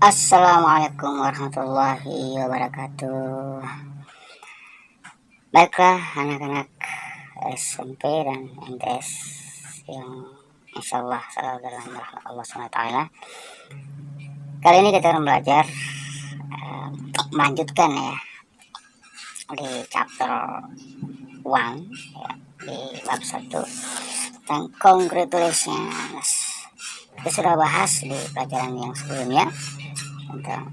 Assalamualaikum warahmatullahi wabarakatuh. Baiklah anak-anak SMP dan MTS yang insya Allah selalu dalam rahmat Allah SWT. Kali ini kita akan belajar melanjutkan ya di chapter 1 ya, di bab 1 tentang congratulations. Kita sudah bahas di pelajaran yang sebelumnya tentang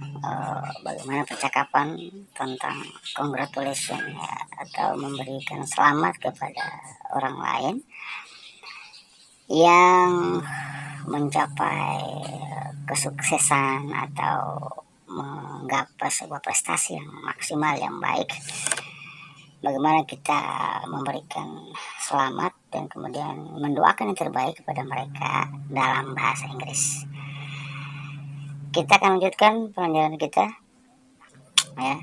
bagaimana percakapan tentang congratulation ya, atau memberikan selamat kepada orang lain yang mencapai kesuksesan atau menggapai sebuah prestasi yang maksimal yang baik. Bagaimana kita memberikan selamat dan kemudian mendoakan yang terbaik kepada mereka dalam bahasa Inggris. Kita akan lanjutkan pelajaran kita ya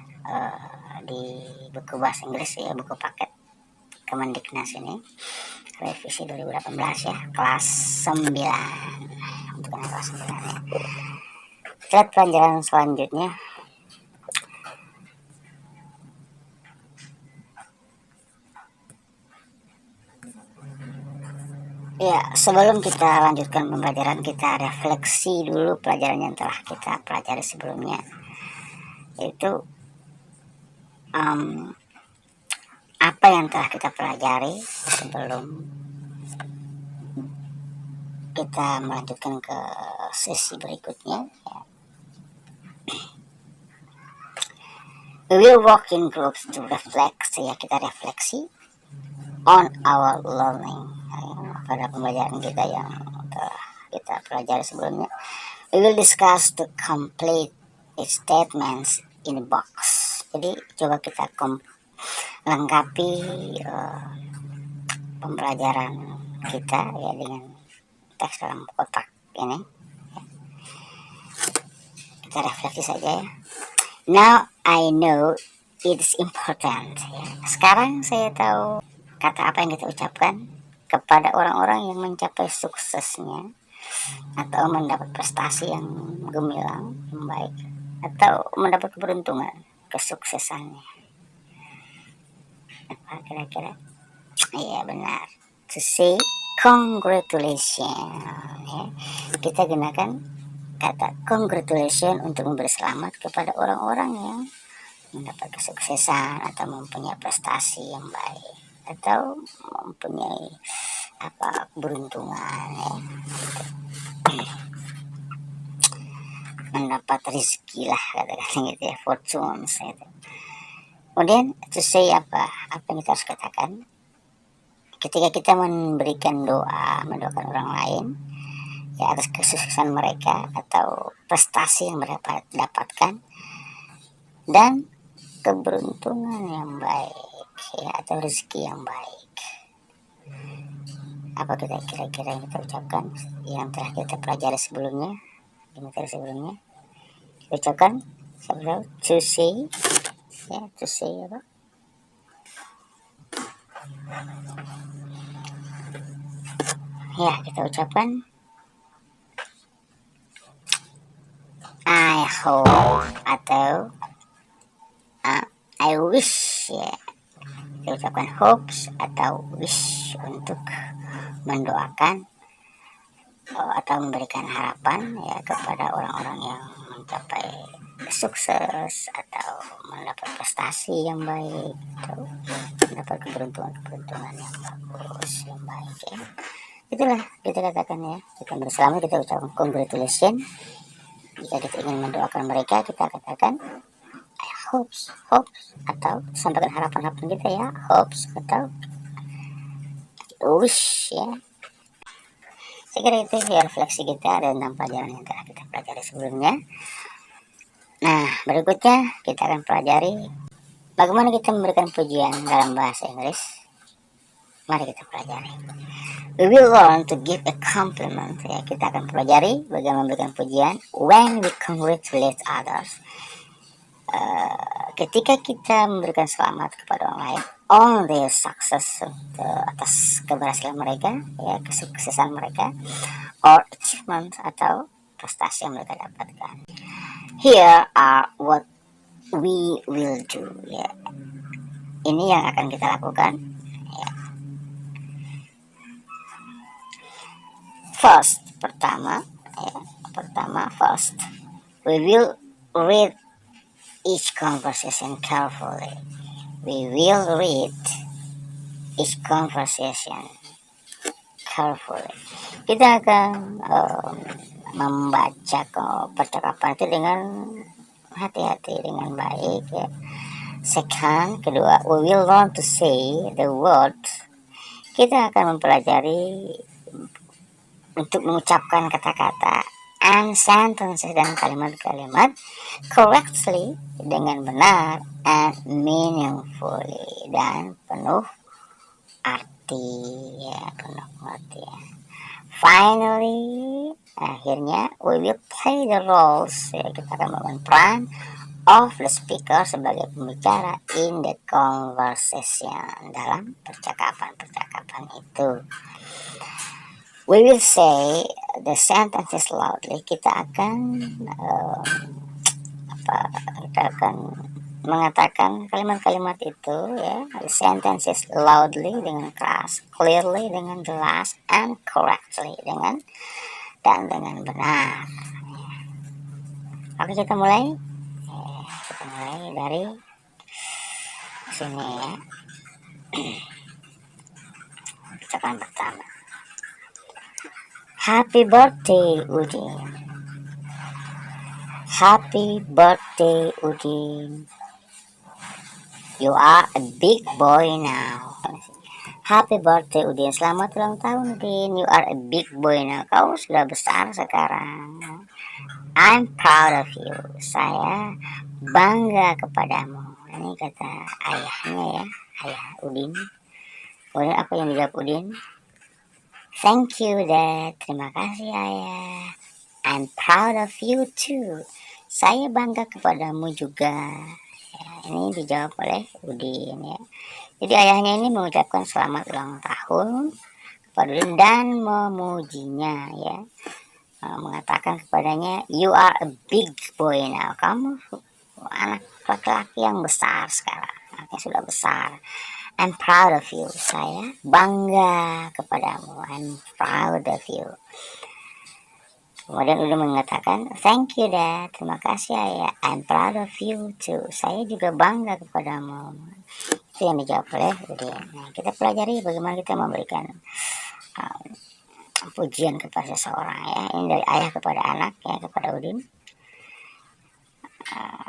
di buku bahasa Inggris ya, buku paket Kemendiknas ini, revisi 2018 ya, kelas 9 untuk anak kelas 9 ya. Lihat pelajaran selanjutnya. Ya, sebelum kita lanjutkan pembelajaran, kita refleksi dulu pelajaran yang telah kita pelajari sebelumnya. Itu apa yang telah kita pelajari sebelum kita melanjutkan ke sesi berikutnya ya. We will work in groups to reflect ya, kita refleksi on our learning pada pembelajaran kita yang telah kita pelajari sebelumnya. We will discuss to complete its statements in a box. Jadi coba kita lengkapi pembelajaran kita ya dengan teks dalam kotak ini. Kita refleksi saja ya. Now I know it's important ya. Sekarang saya tahu kata apa yang kita ucapkan kepada orang-orang yang mencapai suksesnya atau mendapat prestasi yang gemilang, yang baik, atau mendapat keberuntungan, kesuksesannya. Apa kira-kira? Iya benar. To say congratulations ya. Kita gunakan kata congratulations untuk memberi selamat kepada orang-orang yang mendapat kesuksesan atau mempunyai prestasi yang baik atau mempunyai keberuntungan ya. Mendapat rezeki lah kata-kata gitu ya, fortune gitu. Kemudian to say apa yang kita harus katakan ketika kita memberikan doa, mendoakan orang lain ya atas kesuksesan mereka atau prestasi yang mereka dapatkan dan keberuntungan yang baik ya, atau rezeki yang baik. Apa kita kira-kira yang kita ucapkan yang telah kita pelajari sebelumnya di materi sebelumnya? Kita ucapkan sebelum to say ya, to say apa? Ya, kita ucapkan I hope atau I wish ya. Kita ucapkan hopes atau wish untuk mendoakan atau memberikan harapan ya kepada orang-orang yang mencapai sukses atau mendapat prestasi yang baik atau mendapat keberuntungan yang bagus yang baik ya. Itulah kita katakan ya, kita bersama kita ucapkan congratulations. Jika kita ingin mendoakan mereka kita katakan I hopes atau sampaikan harapan-harapan kita ya, hopes atau wish ya. Saya kira itu ya refleksi kita tentang pelajaran yang telah kita pelajari sebelumnya. Nah, berikutnya kita akan pelajari bagaimana kita memberikan pujian dalam bahasa Inggris. Mari kita pelajari. We will learn to give a compliment ya, kita akan pelajari bagaimana memberikan pujian when we congratulate others. Ketika kita memberikan selamat kepada orang lain on their success, atas keberhasilan mereka ya, kesuksesan mereka or achievement atau prestasi yang mereka dapatkan. Here are what we will do. Ya, ini yang akan kita lakukan. Ya. First, first, we will read each conversation carefully. We will read each conversation carefully. Kita akan membaca percakapan itu dengan hati-hati, dengan baik ya. Second, kedua, we will learn to say the words. Kita akan mempelajari untuk mengucapkan kata-kata and sentences dan kalimat-kalimat correctly, dengan benar, and meaningfully, dan penuh arti ya, penuh arti ya. Finally, akhirnya we will play the roles ya, kita akan memainkan peran of the speaker sebagai pembicara in the conversation, dalam percakapan itu. We will say the sentences loudly. Kita akan mengatakan kalimat-kalimat itu ya, the sentences loudly dengan keras, clearly dengan jelas, and correctly dengan benar. Oke, kita mulai. Kita mulai dari sini ya. Percakapan pertama. Happy birthday, Udin. Happy birthday, Udin. You are a big boy now. Happy birthday, Udin. Selamat ulang tahun, Udin. You are a big boy now. Kau sudah besar sekarang. I'm proud of you. Saya bangga kepadamu. Ini kata ayahnya ya, ayah Udin. Kemudian apa yang dijawab Udin? Thank you, Dad. Terima kasih, Ayah. I'm proud of you too. Saya bangga kepadamu juga. Ya, ini dijawab oleh Udin ya. Jadi ayahnya ini mengucapkan selamat ulang tahun kepada Udin dan memujinya ya. Mengatakan kepadanya, you are a big boy now. Kamu anak laki-laki yang besar sekarang. Anaknya sudah besar. I'm proud of you. Saya bangga kepadamu. I'm proud of you. Kemudian Udin mengatakan, thank you, Dad. Terima kasih, Ayah. I'm proud of you too. Saya juga bangga kepadamu. Itu yang dijawab oleh Udin. Nah, kita pelajari bagaimana kita memberikan pujian kepada seseorang ya. Ini dari ayah kepada anak ya, kepada Udin.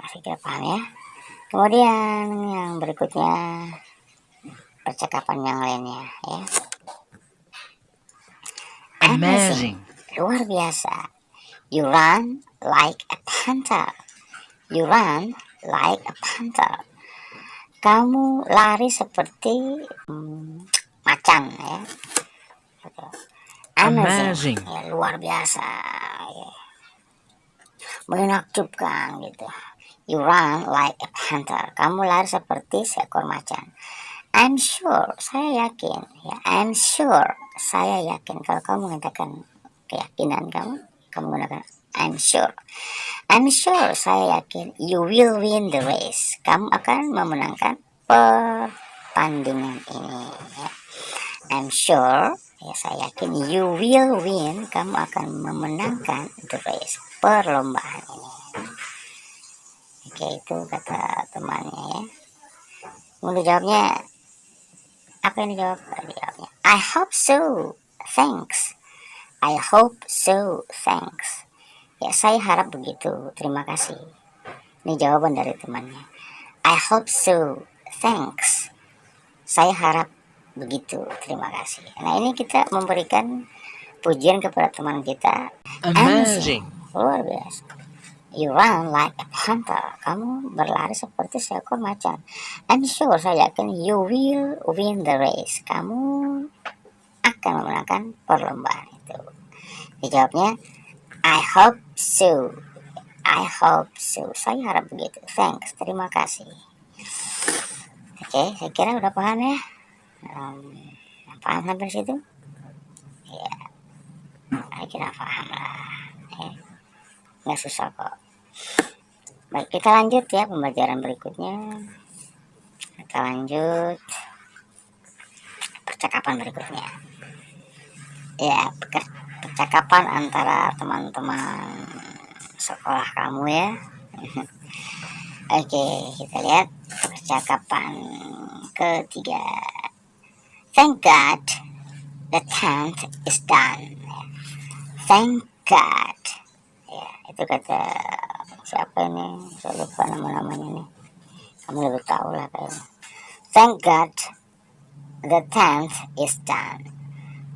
Saya kira paham ya. Kemudian yang berikutnya, percakapan yang lainnya ya. Amazing. Luar biasa. You run like a panther. You run like a panther. Kamu lari seperti macan ya. Amazing. Ya, luar biasa ya. Menakjubkan gitu. You run like a panther. Kamu lari seperti seekor macan. I'm sure, saya yakin ya. I'm sure, saya yakin. Kalau kamu mengatakan keyakinan kamu menggunakan I'm sure. I'm sure, saya yakin you will win the race. Kamu akan memenangkan pertandingan ini ya. I'm sure, ya saya yakin you will win, kamu akan memenangkan the race, perlombaan ini. Oke, itu kata temannya ya. Kemudian jawabnya, apa yang dijawab? Dijawabnya, I hope so, thanks. I hope so, thanks. Ya, saya harap begitu, terima kasih. Ini jawaban dari temannya. I hope so, thanks. Saya harap begitu, terima kasih. Nah, ini kita memberikan pujian kepada teman kita. Amazing. Luar biasa. You run like a panther. Kamu berlari seperti seekor macan. I'm sure, saya yakin you will win the race. Kamu akan memenangkan perlombaan itu. Dijawabnya, I hope so. I hope so. Saya harap begitu. Thanks. Terima kasih. Oke, saya kira udah paham ya. Paham sampai situ? Ya, saya kira paham lah. Ya. Nggak susah kok. Baik, kita lanjut ya pembelajaran berikutnya. Kita lanjut percakapan berikutnya. Ya, percakapan antara teman-teman sekolah kamu ya. Oke, kita lihat percakapan ketiga. Thank God the tent is done. Thank God. Ya, itu kata siapa ini? Saya lupa nama-namanya nih. Kamu lebih tahu lah kayaknya. Thank God the tent is done.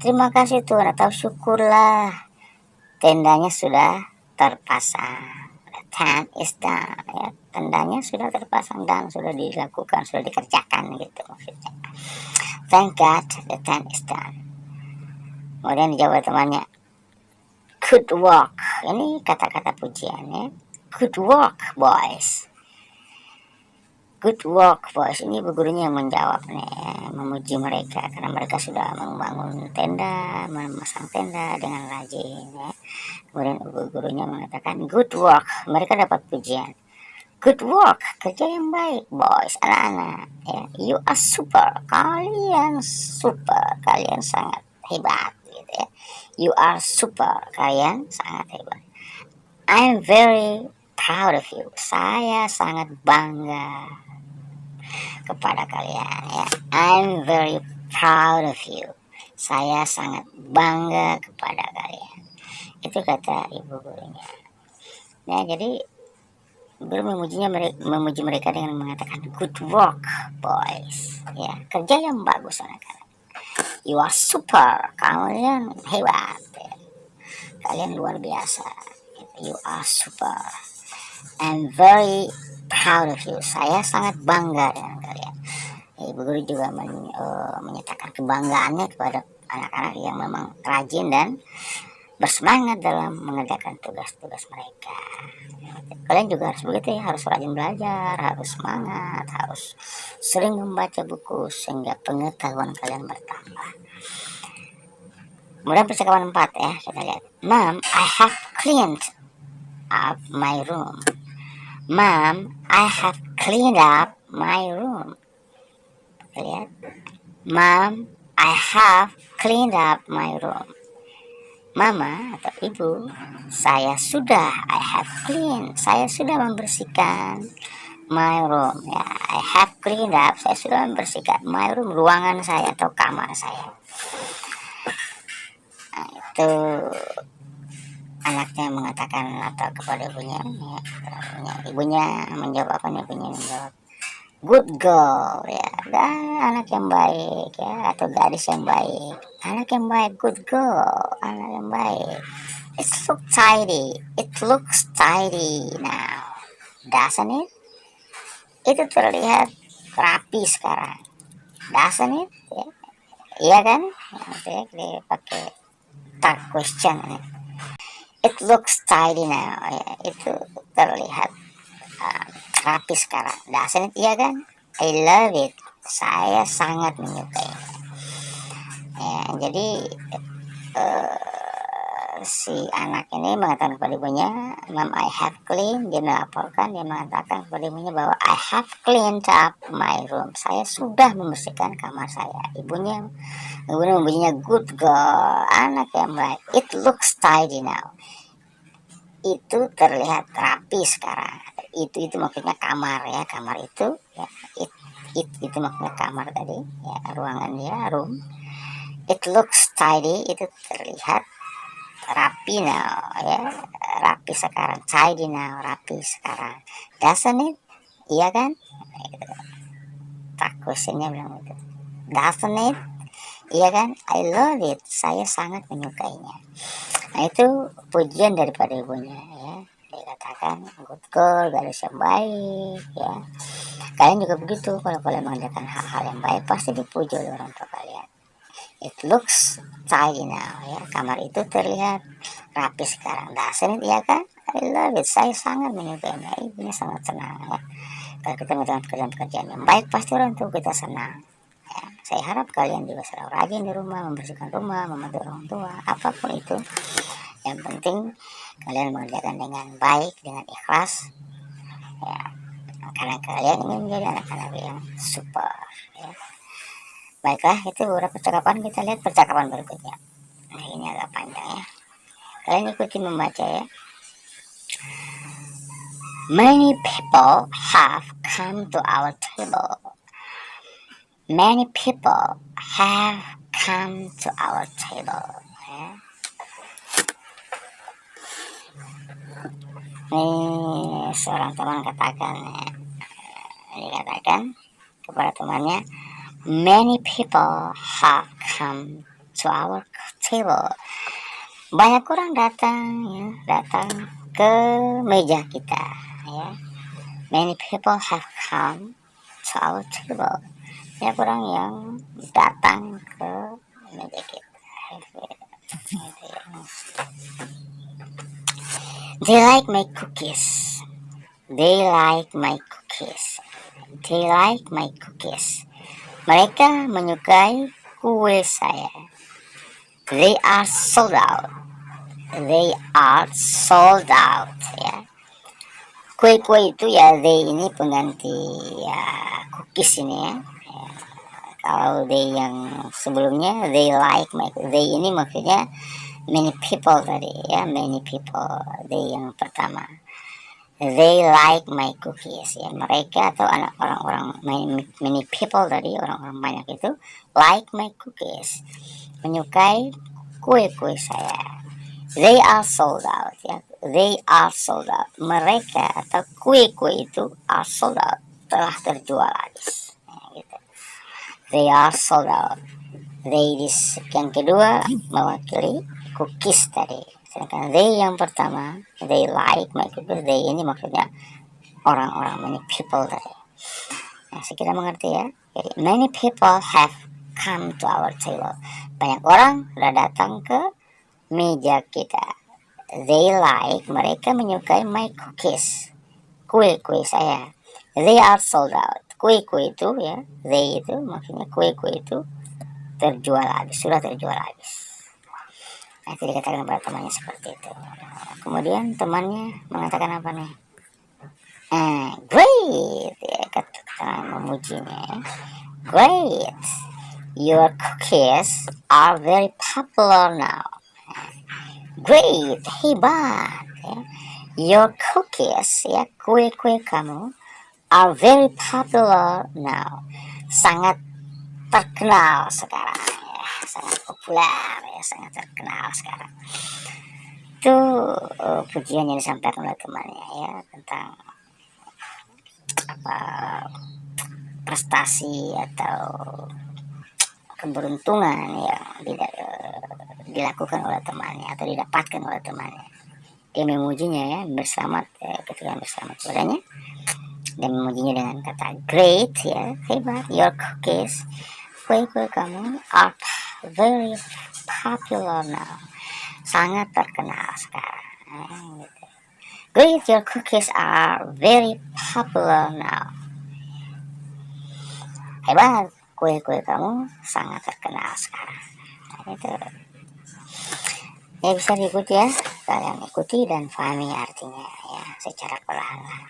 Terima kasih Tuhan, atau syukurlah tendanya sudah terpasang. The tent is done. Ya, tendanya sudah terpasang dan sudah dilakukan, sudah dikerjakan gitu maksudnya. Thank God the tent is done. Kemudian dijawab temannya, good work. Ini kata-kata pujian ya. Good work boys. Good work boys. Ini ibu gurunya yang menjawab nih, memuji mereka karena mereka sudah membangun tenda, memasang tenda dengan rajin ya. Kemudian ibu gurunya mengatakan good work. Mereka dapat pujian. Good work, kerja yang baik boys, anak-anak ya. You are super. Kalian super, kalian sangat hebat gitu ya. You are super, kalian sangat hebat. I'm very proud of you. Saya sangat bangga kepada kalian ya. I'm very proud of you. Saya sangat bangga kepada kalian. Itu kata ibu gurunya. Nah, jadi guru memuji mereka dengan mengatakan good work boys ya, kerja yang bagus anak-anak. You are super, kalian hebat ya. Kalian luar biasa. You are super. I'm very proud of you. Saya sangat bangga dengan kalian. Ibu guru juga menyatakan kebanggaannya kepada anak-anak yang memang rajin dan bersemangat dalam mengerjakan tugas-tugas mereka. Kalian juga harus begitu ya, harus rajin belajar, harus semangat, harus sering membaca buku sehingga pengetahuan kalian bertambah. Kemudian percakapan 4 ya, kita lihat. Mom, I have cleaned up my room. Mom, I have cleaned up my room. Kita lihat. Mom, I have cleaned up my room. Mama atau ibu, saya sudah, I have clean, saya sudah membersihkan my room ya. I have cleaned up, saya sudah membersihkan my room, ruangan saya atau kamar saya. Nah, itu anaknya mengatakan atau kepada ibunya ya, ibunya menjawab apa nih? Ibunya menjawab good girl ya, dan anak yang baik ya, atau gadis yang baik, anak yang baik, good girl, anak yang baik. It looks tidy now, doesn't it? Itu terlihat rapi sekarang, doesn't it? Ya, iya kan? Maksudnya dia pakai tag question ya. It looks tidy now ya, itu terlihat rapi sekarang, doesn't it? Iya kan? I love it, saya sangat menyukai ya. Jadi si anak ini mengatakan kepada ibunya, Mom, I have clean. Dia melaporkan, dia mengatakan kepada ibunya bahwa I have cleaned up my room, saya sudah membersihkan kamar saya. Ibunya mempunyai good girl, anak yang baik. It looks tidy now, itu terlihat rapi sekarang. Itu maksudnya kamar ya, kamar itu ya. Itu maksudnya kamar tadi ya, ruangan dia, room. It looks tidy, itu terlihat rapi now ya, rapi sekarang. Tidy now, rapi sekarang. Doesn't it? Iya kan? Tak questionnya bilang gitu. Doesn't it? Iya kan? I love it, saya sangat menyukainya. Nah, itu pujian daripada ibunya ya. Dia katakan good girl, gadis yang baik ya. Kalian juga begitu, kalau kalian mengerjakan hal-hal yang baik pasti dipuji oleh orang tua kalian. It looks tidy now ya, kamar itu terlihat rapi sekarang. Doesn't it? Ya kan? I love it, saya sangat menyukainya. Ibunya sangat senang ya. Kalau kita melakukan pekerjaan yang baik pasti orang tua kita senang ya. Saya harap kalian juga selalu rajin di rumah, membersihkan rumah, membantu orang tua, apapun itu. Yang penting kalian mengerjakan dengan baik, dengan ikhlas, ya, karena kalian ingin menjadi anak-anak yang super ya. Baiklah, itu beberapa percakapan. Kita lihat percakapan berikutnya. Nah, ini agak panjang ya, kalian ikuti membaca ya. Many people have come to our table. Many people have come to our table ya. Ini seorang teman katakan ya. Dikatakan kepada temannya, many people have come to our table. Banyak orang datang ya, datang ke meja kita ya. Many people have come to our table. Banyak orang yang datang ke meja kita. They like my cookies. They like my cookies. They like my cookies. Mereka menyukai kue saya. They are sold out. They are sold out ya. Kue-kue itu ya, they ini pengganti ya cookies ini ya. Kalau they yang sebelumnya, they like my, they ini maksudnya many people tadi ya, many people. They yang pertama, they like my cookies ya. Mereka atau anak orang-orang many people tadi, orang-orang banyak itu like my cookies, menyukai kue-kue saya. They are sold out ya. They are sold out. Mereka atau kue-kue itu are sold out, telah terjual habis ya, gitu. They are sold out. They yang kedua mewakili cookies tadi. Sedangkan they yang pertama, they like my cookies. They ini maksudnya orang-orang, many people tadi. Nah, sekira mengerti ya. Jadi many people have come to our table. Banyak orang sudah datang ke meja kita. They like, mereka menyukai my cookies, kue-kue saya. They are sold out. Kue-kue itu ya, they itu maksudnya kue-kue itu terjual habis, sudah terjual habis. Nah, itu dikatakan kepada temannya seperti itu. Kemudian temannya mengatakan apa nih? Great ya, kata memujinya. Great, your cookies are very popular now. Great, hebat ya. Your cookies ya, kue-kue kamu are very popular now. Sangat terkenal sekarang ya, sangat populer ya, sangat terkenal sekarang. Itu pujian yang disampaikan oleh temannya ya, tentang apa, prestasi atau keberuntungan yang dilakukan oleh temannya atau didapatkan oleh temannya. Dia memujinya ya, berselamat ya, ketika berselamat padanya, dan memujinya dengan kata great ya, hebat. Your cookies, kue-kue kamu are very popular now, sangat terkenal sekarang gitu. Great, your cookies are very popular now. Hebat, kue-kue kamu sangat terkenal sekarang. Nah, itu ya, bisa diikuti ya, kalian ikuti dan pahami artinya ya secara perlahan-lahan.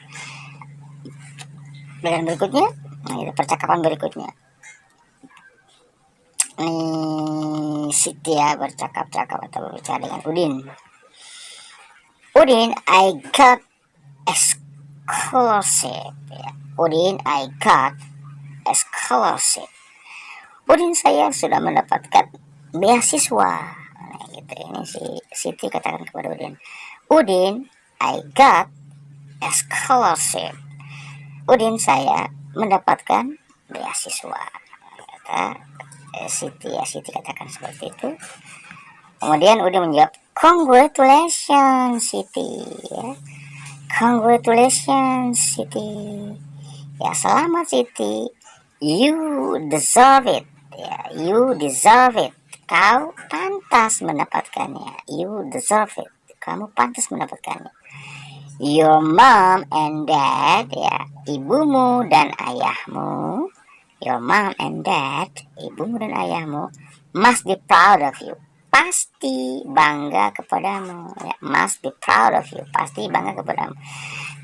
Dan berikutnya, nah itu percakapan berikutnya. Ini Siti ya bercakap-cakap atau berbicara dengan Udin. Udin, I got a scholarship ya. Udin, I got a scholarship. Udin, saya sudah mendapatkan beasiswa. Nah, gitu. Ini si Siti katakan kepada Udin. Udin, I got a scholarship. Udin, saya mendapatkan beasiswa. Kata Siti ya, Siti katakan seperti itu. Kemudian Udin menjawab, congratulations Siti ya. Congratulations Siti. Ya, selamat Siti. You deserve it ya. You deserve it. Kau pantas mendapatkannya. You deserve it. Kamu pantas mendapatkannya. Your mom and dad ya, ibumu dan ayahmu. Your mom and dad, ibumu dan ayahmu, must be proud of you. Pasti bangga kepadamu ya. Must be proud of you. Pasti bangga kepadamu.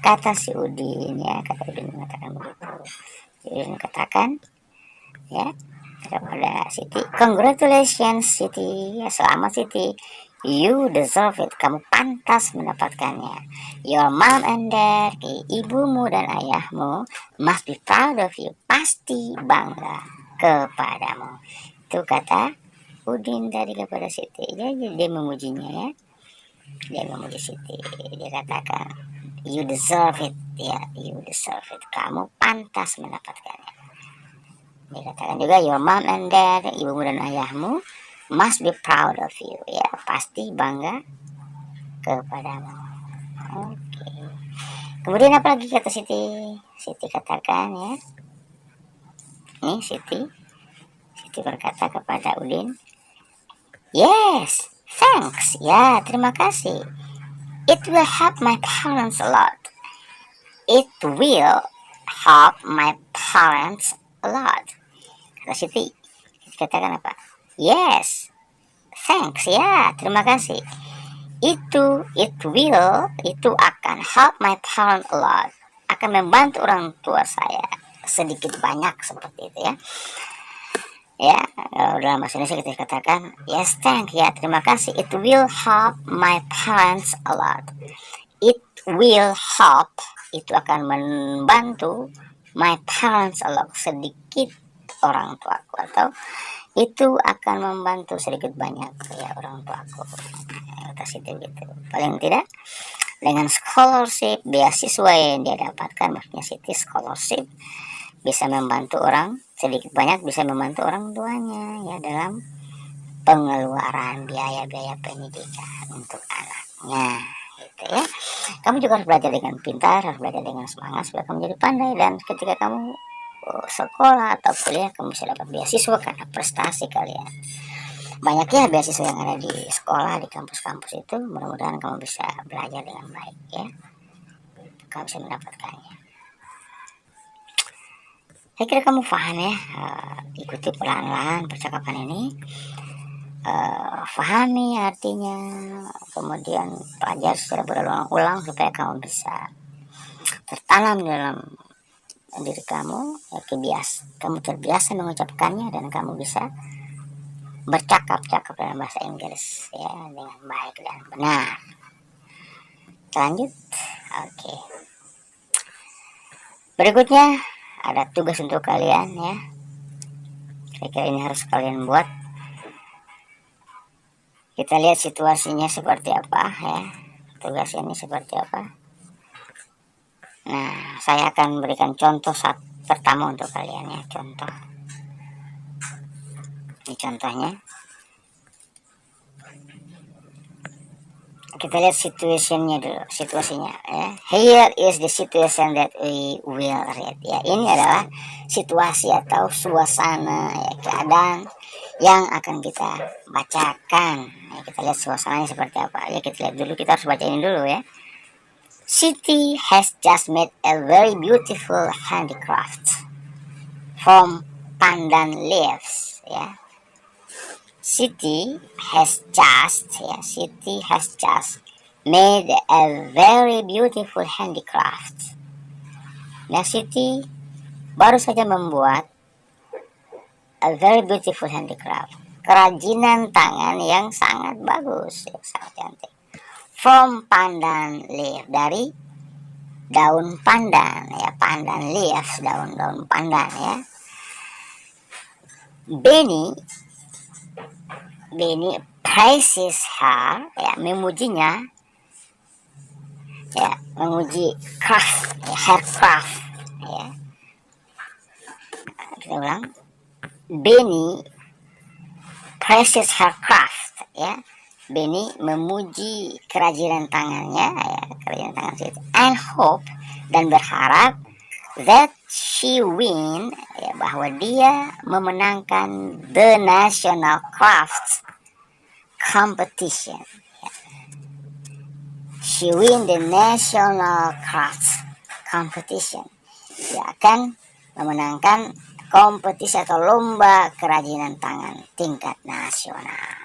Kata si Udin ya, kata Udin mengatakan begitu. Udin katakan ya kepada Siti, congratulations Siti, ya, selamat Siti, you deserve it, kamu pantas mendapatkannya. Your mom and dad, ibumu dan ayahmu, must be proud of you, pasti bangga kepadamu. Itu kata Udin tadi kepada Siti. Jadi dia memujinya ya, dia memuji Siti, dia katakan you deserve it ya, you deserve it, kamu pantas mendapatkannya. Dikatakan juga your mom and dad, ibumu dan ayahmu, must be proud of you ya, pasti bangga kepadamu. Oke. Kemudian apa lagi kata Siti? Siti katakan ya, nih Siti berkata kepada Udin, yes, thanks ya, terima kasih. It will help my parents a lot. It will help my parents a lot. Kata Siti katakan apa? Yes, thanks ya, terima kasih. It will, itu akan help my parents a lot, akan membantu orang tua saya sedikit banyak, seperti itu ya. Ya, dalam bahasa Indonesia kita katakan yes, thanks ya, terima kasih. It will help my parents a lot. It will help, itu akan membantu my parents a lot, sedikit orang tuaku, atau itu akan membantu sedikit banyak ya orang tuaku. Atas itu gitu. Paling tidak dengan scholarship, beasiswa yang dia dapatkan, maksudnya Siti scholarship, bisa membantu orang sedikit banyak, bisa membantu orang tuanya ya dalam pengeluaran biaya-biaya pendidikan untuk anaknya gitu ya. Kamu juga harus belajar dengan pintar, harus belajar dengan semangat supaya kamu jadi pandai, dan ketika kamu sekolah atau kuliah kamu bisa dapat beasiswa karena prestasi kalian. Banyak ya beasiswa yang ada di sekolah, di kampus-kampus itu. Mudah-mudahan kamu bisa belajar dengan baik ya, kamu bisa mendapatkannya. Saya kira kamu paham ya. Ikuti pelan-pelan percakapan ini, pahami artinya, kemudian pelajari secara berulang-ulang supaya kamu bisa tertanam dalam diri kamu ya, kamu terbiasa mengucapkannya, dan kamu bisa bercakap-cakap dalam bahasa Inggris ya dengan baik dan benar. Lanjut. Oke. Berikutnya ada tugas untuk kalian ya. Saya kira ini harus kalian buat. Kita lihat situasinya seperti apa ya. Tugas ini seperti apa. Nah, saya akan berikan contoh pertama untuk kalian ya, contoh. Ini contohnya. Kita lihat situasinya dulu, situasinya ya. Here is the situation that we will read ya. Ini adalah situasi atau suasana ya, keadaan yang akan kita bacakan ya. Kita lihat suasananya seperti apa ya, kita lihat dulu, kita harus baca ini dulu ya. Siti has just made a very beautiful handicraft from pandan leaves ya. Siti has just made a very beautiful handicraft. Nah, Siti baru saja membuat a very beautiful handicraft, kerajinan tangan yang sangat bagus, yang sangat cantik. From pandan leaf, dari daun pandan ya, pandan leaves, daun-daun pandan ya. Benny praises her ya, memujinya ya, memuji craft ya, her craft ya. Kita ulang. Benny praises her craft ya. Benny memuji kerajinan tangannya ya, kerajinan tangan situ. And hope, dan berharap that she win ya, bahwa dia memenangkan the national crafts competition ya. She win the national crafts competition, dia akan memenangkan kompetisi atau lomba kerajinan tangan tingkat nasional.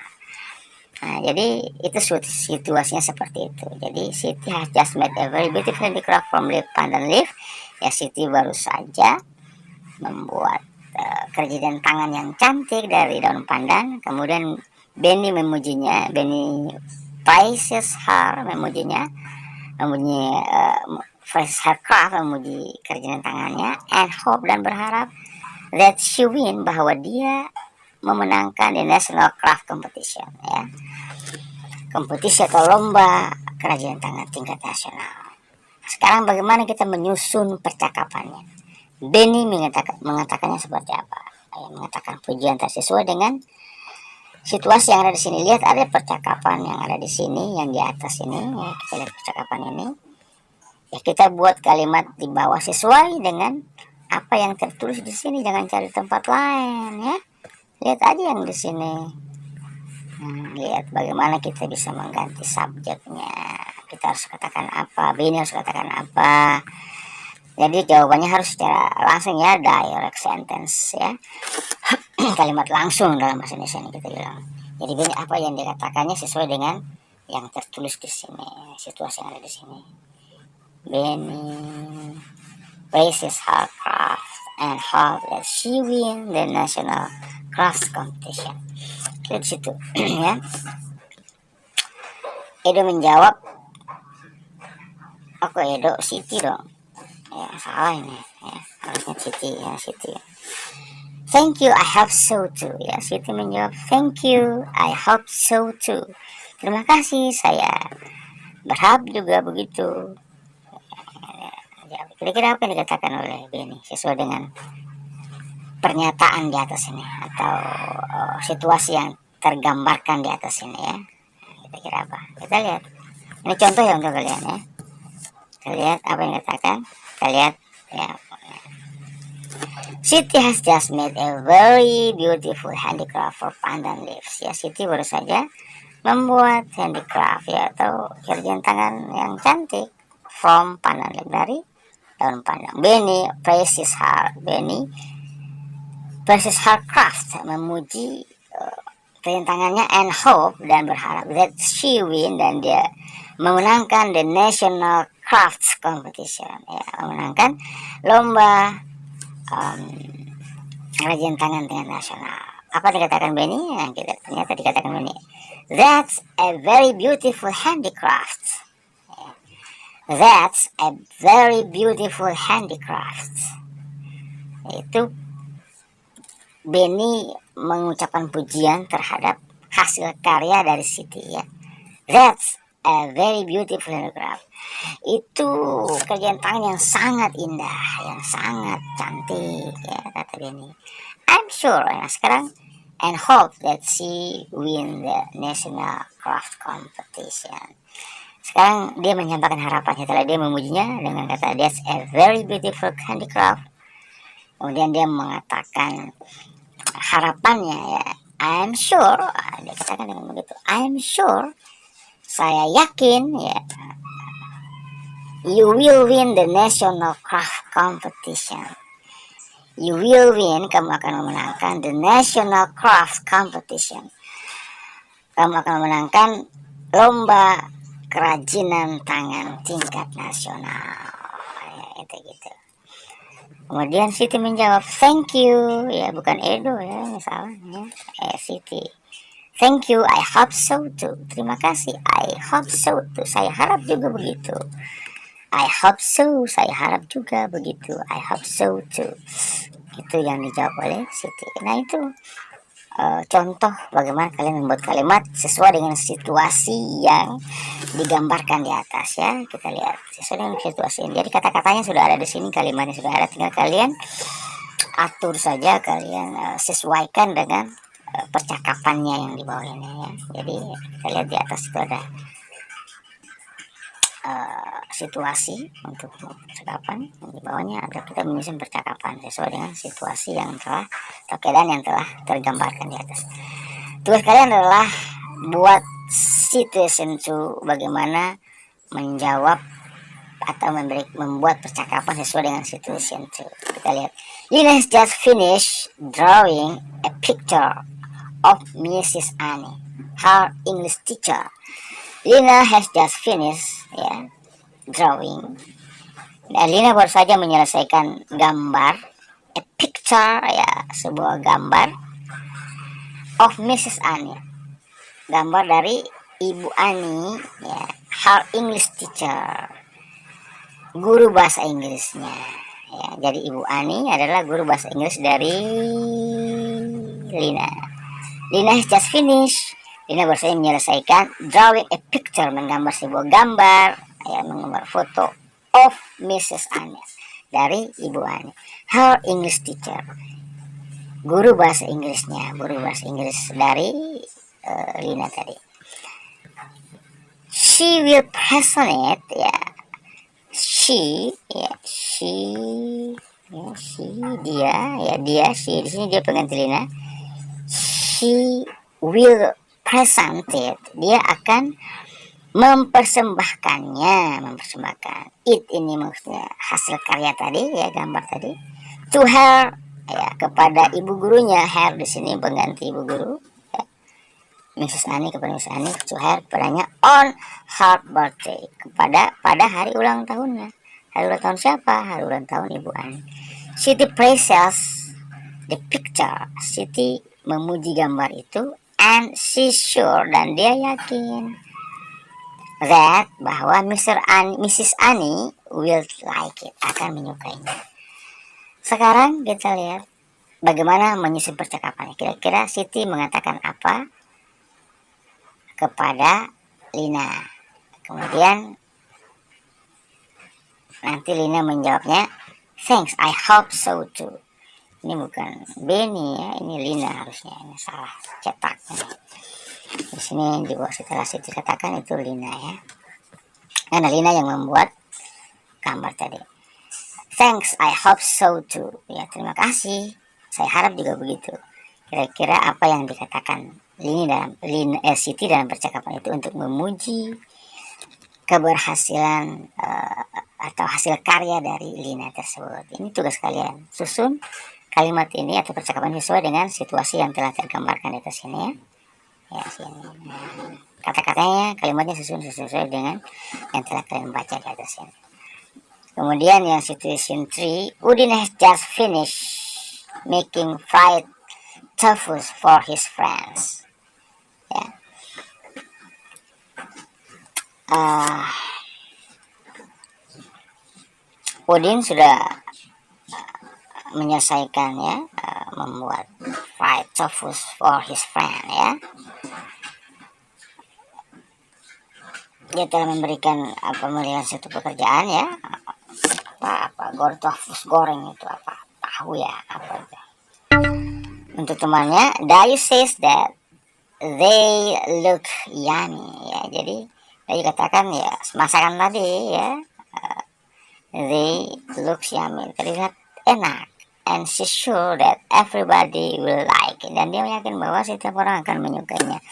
Nah, jadi itu situasinya seperti itu. Jadi Siti has just made a very beautiful handicraft from leaf, pandan leaf. Ya, Siti baru saja membuat kerajinan tangan yang cantik dari daun pandan. Kemudian Benny memujinya, Benny praises her, memuji praises her craft, memuji kerajinan tangannya, and hope, dan berharap that she win, bahwa dia memenangkan the national craft competition, ya, kompetisi atau lomba kerajinan tangan tingkat nasional. Sekarang bagaimana kita menyusun percakapannya? Benny mengatakannya seperti apa? Mengatakan pujian sesuai dengan situasi yang ada di sini. Lihat, ada percakapan yang ada di sini, yang di atas ini. Ya, kita lihat percakapan ini. Ya, kita buat kalimat di bawah sesuai dengan apa yang tertulis di sini. Jangan cari tempat lain, ya. Lihat aja yang di sini. Lihat bagaimana kita bisa mengganti subjeknya. Kita harus katakan apa, Benny harus katakan apa. Jadi jawabannya harus secara langsung, ya, direct sentence, ya. Kalimat langsung dalam bahasa Indonesia ini kita bilang. Jadi Benny apa yang dikatakannya sesuai dengan yang tertulis di sini, situasi yang ada di sini. Benny praises her craft and hope that she win the national craft competition. Lihat situ, ya. Edo menjawab, Edo, Siti dong. Ya, salah ini, ya. Harusnya Siti, ya, Siti. Thank you, I hope so too. Ya, Siti menjawab, thank you, I hope so too. Terima kasih, saya berharap juga begitu. Ya, kira-kira apa yang dikatakan oleh Benny sesuai dengan pernyataan di atas ini, atau situasi yang tergambarkan di atas ini, ya. Kita kira apa? Kita lihat. Ini contoh ya untuk kalian, ya. Kita lihat apa yang dikatakan. Kita lihat, ya. Siti has just made a very beautiful handicraft for pandan leaves. Ya, Siti baru saja membuat handicraft, ya, atau kerajinan tangan yang cantik from pandan leaf, dari daun pandan. Benny praises her. Benny praises her craft, memuji kerajinan tangannya, and hope, dan berharap that she win, dan dia memenangkan the national crafts competition, ya, memenangkan lomba kerajinan tangan tingkat nasional. Apa dikatakan Benny? Nah, ternyata dikatakan Benny, that's a very beautiful handicraft. That's a very beautiful handicraft. Itu Benny mengucapkan pujian terhadap hasil karya dari Siti, ya. That's a very beautiful handicraft. Itu kerjaan tangan yang sangat indah, yang sangat cantik, ya, kata Benny. I'm sure. Nah, sekarang, and hope that she win the national craft competition. Sekarang dia menyampaikan harapannya setelah dia memujinya dengan kata that's a very beautiful handicraft. Kemudian dia mengatakan harapannya, ya, I'm sure. Dia katakan dengan begitu, I'm sure, saya yakin, ya, you will win the national craft competition. You will win, kamu akan memenangkan the national craft competition. Kamu akan memenangkan lomba kerajinan tangan tingkat nasional, ya, itu gitu. Kemudian Siti menjawab, thank you, ya, bukan Edo, ya, misalnya, Siti. Thank you, I hope so too. Terima kasih, I hope so too. Saya harap juga begitu. I hope so, saya harap juga begitu. I hope so too. Itu yang dijawab oleh Siti. Nah, itu contoh bagaimana kalian membuat kalimat sesuai dengan situasi yang digambarkan di atas, ya. Kita lihat sesuai dengan situasi ini. Jadi kata-katanya sudah ada di sini, kalimatnya sudah ada, tinggal kalian atur saja, kalian sesuaikan dengan percakapannya yang di bawah ini, ya. Jadi kita lihat di atas itu ada situasi untuk percakapan, di bawahnya ada kita menyusun percakapan sesuai dengan situasi yang telah, atau keadaan yang telah tergambarkan di atas. Tugas kalian adalah buat situation to, bagaimana menjawab atau membuat percakapan sesuai dengan situation to. Kita lihat, Lina has just finished drawing a picture of Mrs. Annie, her English teacher. Lina has just finished drawing. Dan Lina baru saja menyelesaikan gambar, a picture, sebuah gambar of Mrs. Annie, gambar dari Ibu Ani, her English teacher, guru bahasa Inggrisnya. Jadi Ibu Ani adalah guru bahasa Inggris dari Lina. Lina has just finished. Lina baru saja menyelesaikan drawing a picture, menggambar sebuah gambar, menggambar foto of Mrs. Annie, dari Ibu Ani, her English teacher, guru bahasa Inggrisnya, guru bahasa Inggris dari Lina tadi. She will present it, she di sini dia pengganti Lina. She will present it, dia akan mempersembahkan it, ini maksudnya hasil karya tadi, gambar tadi, to her, kepada ibu gurunya. Her di sini pengganti ibu guru, Mrs. Annie, kepada Mrs. Annie, to her, kepadanya, on her birthday, pada hari ulang tahunnya. Hari ulang tahun siapa? Hari ulang tahun Ibu Annie. Siti praises the picture, Siti memuji gambar itu, and she sure, dan dia yakin, that, bahwa Mrs. Annie will like it, akan menyukainya. Sekarang kita lihat bagaimana menyusun percakapannya. Kira-kira Siti mengatakan apa kepada Lina. Kemudian nanti Lina menjawabnya, thanks, I hope so too. Ini bukan Benny ini Lina harusnya, ini salah cetaknya. Di sini juga setelah Siti katakan itu Lina karena Lina yang membuat gambar tadi. Thanks, I hope so too. Terima kasih, saya harap juga begitu. Kira-kira apa yang dikatakan Siti dalam percakapan itu untuk memuji keberhasilan atau hasil karya dari Lina tersebut. Ini tugas kalian, susun kalimat ini atau percakapan sesuai dengan situasi yang telah tergambarkan di atas sini sini. Kata-katanya, kalimatnya sesuai dengan yang telah kalian baca di atas sini. Kemudian yang situation 3, Udin has just finished making fried tofu for his friends. Udin sudah menyelesaikan membuat fried tofu for his friend. Dia telah memberikan satu pekerjaan tofu goreng itu tahu apa itu untuk temannya. Dayu says that they look yummy jadi Dayu katakan masakan tadi they look yummy, terlihat enak, and she's sure that everybody will like it, dan dia yakin bahwa setiap orang akan menyukainya.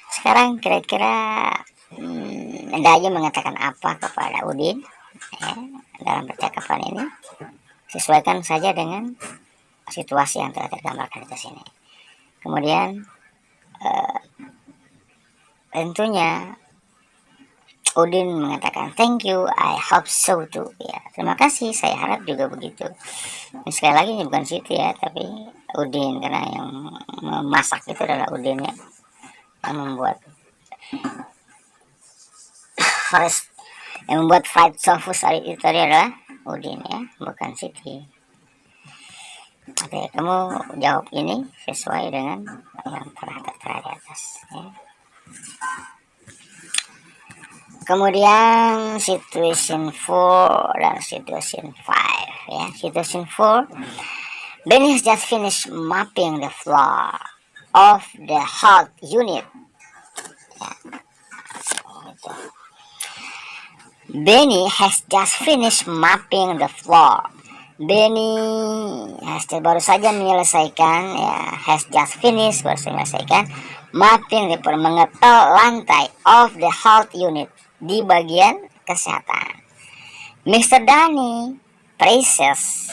Sekarang kira-kira Dayu mengatakan apa kepada Udin dalam percakapan ini? Sesuaikan saja dengan situasi yang telah tergambarkan di sini. Kemudian tentunya Udin mengatakan thank you, I hope so too. Terima kasih, saya harap juga begitu. Ini sekali lagi ini bukan Siti tapi Udin, karena yang memasak itu adalah Udin yang membuat fried tofu itu tadi adalah Udin bukan Siti. Oke, kamu jawab ini sesuai dengan yang telah tertera di atas Kemudian situation 4 dan situation 5 Situation 4, Benny has just finished mopping the floor of the health unit. Benny has just finished mopping the floor. Benny baru saja menyelesaikan has just finished baru saja menyelesaikan mopping, mengepel lantai of the health unit, di bagian kesehatan. Mr. Dani praises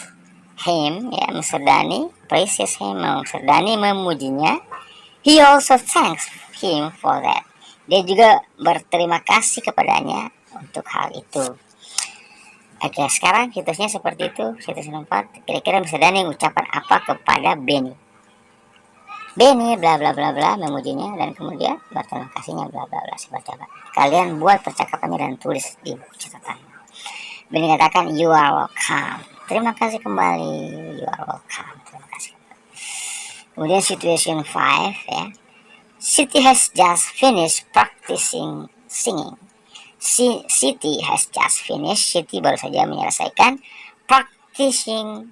him, Mr. Dani praises him, Mr. Dani memujinya, He also thanks him for that. Dia juga berterima kasih kepadanya untuk hal itu. Oke, sekarang situsnya seperti itu, situs 4. Kira-kira bisa Dani ucapan apa kepada Benny? Benny bla bla bla bla memujinya dan kemudian berterima kasihnya bla bla bla. Saya baca. Kalian buat percakapannya dan tulis di buku catatan. Benny katakan you are welcome. Terima kasih kembali. You are welcome. Terima kasih. Kemudian situation 5 ya. Siti has just finished practicing singing. Siti has just finished. Siti baru saja menyelesaikan practicing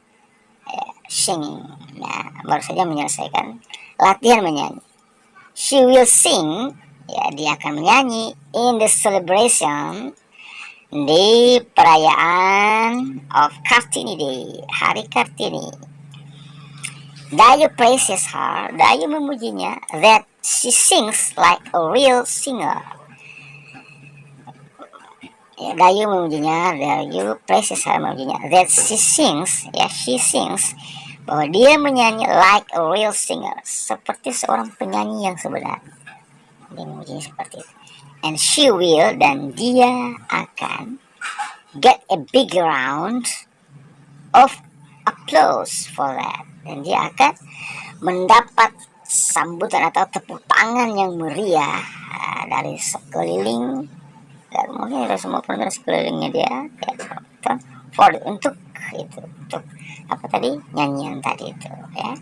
singing. Nah, baru saja menyelesaikan latihan menyanyi. She will sing. Ya, dia akan menyanyi in the celebration di perayaan of Kartini Day, Hari Kartini. Dayu praises her. Dayu memujinya that she sings like a real singer. Ya, Dayu memujinya, Dayu praises her memujinya that she sings, ya she sings, bahwa dia menyanyi like a real singer, seperti seorang penyanyi yang sebenarnya. Dia memujinya seperti itu. And she will, dan dia akan get a big round of applause for that. Dan dia akan mendapat sambutan atau tepuk tangan yang meriah dari sekeliling, dan mungkin dari semua penonton sekelilingnya dia ya, untuk itu, untuk apa tadi, nyanyian tadi itu ya.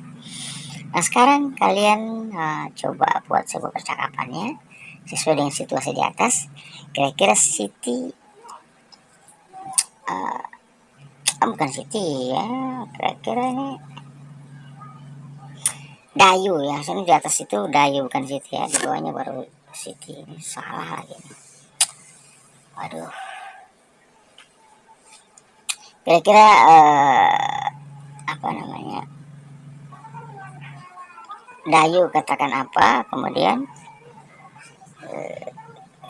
Nah sekarang kalian coba buat sebuah percakapannya sesuai dengan situasi di atas. Kira-kira Siti bukan Siti ya, kira-kira ini Dayu ya. Sini di atas itu Dayu bukan Siti ya, di bawahnya baru Siti. Ini salah lagi nih. Waduh. Kira-kira apa namanya, Dayu katakan apa, kemudian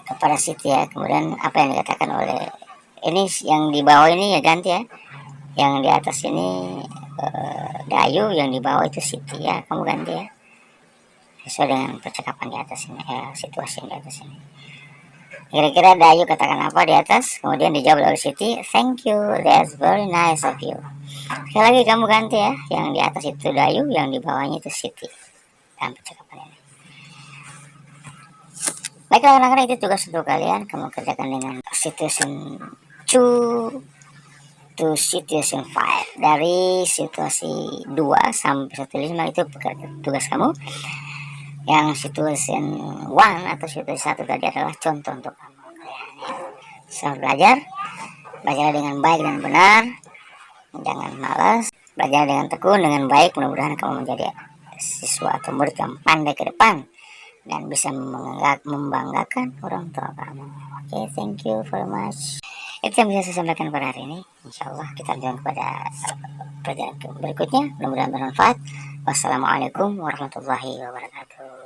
kepada Siti ya, kemudian apa yang dikatakan oleh ini yang di bawah ini ya ganti ya, yang di atas ini Dayu, yang di bawah itu Siti ya, kamu ganti ya sesuai dengan percakapan di atas ini ya, situasi yang di atas ini. Kira-kira Dayu katakan apa di atas, kemudian dijawab oleh Siti, thank you, that's very nice of you. Sekali lagi kamu ganti ya, yang di atas itu Dayu, yang di bawahnya itu Siti dalam percakapan ini. Baiklah anak-anak, itu tugas untuk kalian. Kamu kerjakan dengan situation 2 to situation 5. Dari situasi 2 sampai 1 itu tugas kamu. Yang situation 1 atau situasi 1 tadi adalah contoh untuk kamu. Selamat belajar. Belajar dengan baik dan benar. Jangan malas. Belajar dengan tekun, dengan baik. Mudah-mudahan kamu menjadi siswa atau murid yang pandai ke depan dan bisa membanggakan orang tua kamu. Oke, thank you very much. Itu yang bisa saya sampaikan pada hari ini. Insya Allah kita lanjutkan kepada pelajaran berikutnya. Mudah-mudahan bermanfaat. Wassalamualaikum warahmatullahi wabarakatuh.